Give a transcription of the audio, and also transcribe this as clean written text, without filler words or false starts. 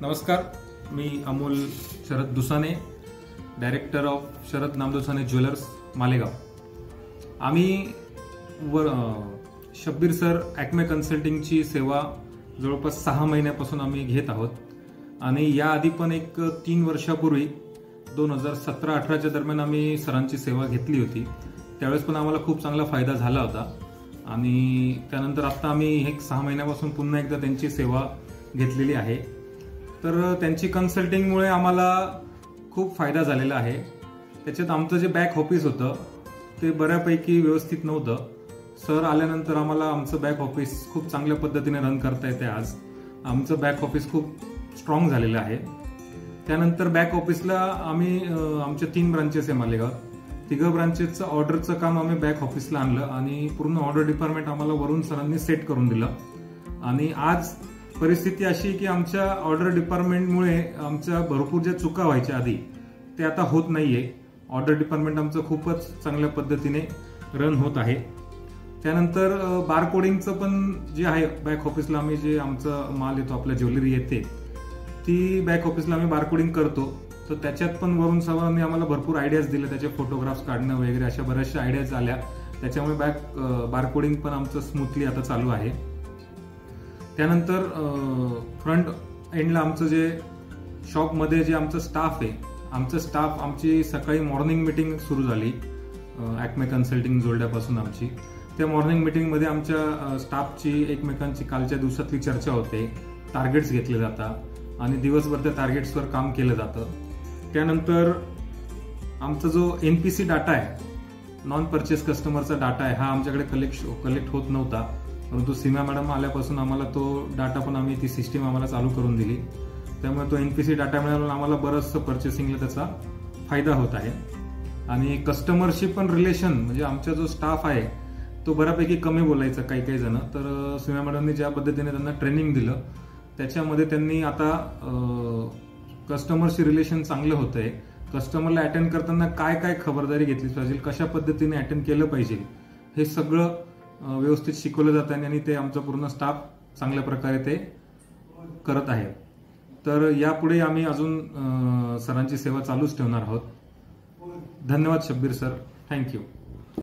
नमस्कार, मी Amol Sharad Dusane, director of Sharad Namdusane jewellers Malegaon. आम्ही शब्बीर सर ॲक्मे कन्सल्टिंगची सेवा जवळपास 6 महिन्यापासून आम्ही घेत आहोत आणि याआधी पण एक 3 वर्षापूर्वी 2017-18च्या दरम्यान आम्ही सरांची सेवा घेतली होती। त्यावेळेस पण आम्हाला खूप चांगला फायदा झाला होता आणि त्यानंतर आता आम्ही एक 6 महिन्यापासून पुन्हा एकदा त्यांची सेवा घेतलेली आहे। तर त्यांची कन्सल्टिंगमुळे आम्हाला खूप फायदा झालेला आहे। त्याच्यात आमचं जे बॅक ऑफिस होतं ते बऱ्यापैकी व्यवस्थित नव्हतं। सर आल्यानंतर आम्हाला आमचं बॅक ऑफिस खूप चांगल्या पद्धतीने रन करता येते। आज आमचं बॅक ऑफिस खूप स्ट्रॉंग झालेलं आहे। त्यानंतर बॅक ऑफिसला आम्ही आमच्या 3 ब्रांचेस आहे मालेगावात। 3 ब्रांचेसचं ऑर्डरचं काम आम्ही बॅक ऑफिसला आणलं आणि पूर्ण ऑर्डर डिपार्टमेंट आम्हाला वरून सरांनी सेट करून दिलं आणि आज परिस्थिती अशी की आमच्या ऑर्डर डिपार्टमेंटमुळे आमच्या भरपूर ज्या चुका व्हायच्या आधी ते आता होत नाहीये। ऑर्डर डिपार्टमेंट आमचं खूपच चांगल्या पद्धतीने रन होत आहे। त्यानंतर बारकोडिंगचं पण जे आहे बॅक ऑफिसला आम्ही जे आमचं माल येतो आपल्या ज्वेलरी येते ती बॅक ऑफिसला आम्ही बारकोडिंग करतो। तर त्याच्यात पण वरून सरांनी आम्हाला भरपूर आयडियाज दिले, त्याचे फोटोग्राफ्स काढणं वगैरे अशा बऱ्याचशा आयडियाज आल्या। त्याच्यामुळे बारकोडिंग पण आमचं स्मूथली आता चालू आहे। त्यानंतर फ्रंट एंडला आमचं जे शॉपमध्ये जे आमचं स्टाफ आहे, आमचं स्टाफ आमची सकाळी मॉर्निंग मीटिंग सुरू झाली ॲक्मे कन्सल्टिंग जोडल्यापासून आमची। त्या मॉर्निंग मीटिंगमध्ये आमच्या स्टाफची एकमेकांची कालच्या दिवसातली चर्चा होते, टार्गेट्स घेतले जातात आणि दिवसभर त्या टार्गेट्सवर काम केलं जातं। त्यानंतर आमचा जो NPC डाटा आहे, नॉन परचेस कस्टमरचा डाटा आहे, हा आमच्याकडे कलेक्ट होत नव्हता, परंतु सीमा मॅडम आल्यापासून आम्हाला तो डाटा पण आम्ही ती सिस्टीम आम्हाला चालू करून दिली। त्यामुळे तो NPC डाटा मिळाला आम्हाला बरंचसं पर्चेसिंगला त्याचा फायदा होत आहे। आणि कस्टमरशी पण रिलेशन म्हणजे आमचा जो स्टाफ आहे तो बऱ्यापैकी कमी बोलायचा काही जण, तर सीमा मॅडमने ज्या पद्धतीने त्यांना ट्रेनिंग दिलं त्याच्यामध्ये त्यांनी आता कस्टमरशी रिलेशन चांगलं होत आहे। कस्टमरला अटेंड करताना काय काय खबरदारी घेतली पाहिजे, कशा पद्धतीने अटेंड केलं पाहिजे, हे सगळं व्यवस्थित शिकवलं जातं आणि ते आमचा पूर्ण स्टाफ चांगल्या प्रकारे ते करत आहे। तर यापुढे आम्ही अजून सरांची सेवा चालूच ठेवणार आहोत। धन्यवाद शब्बीर सर, थँक्यू।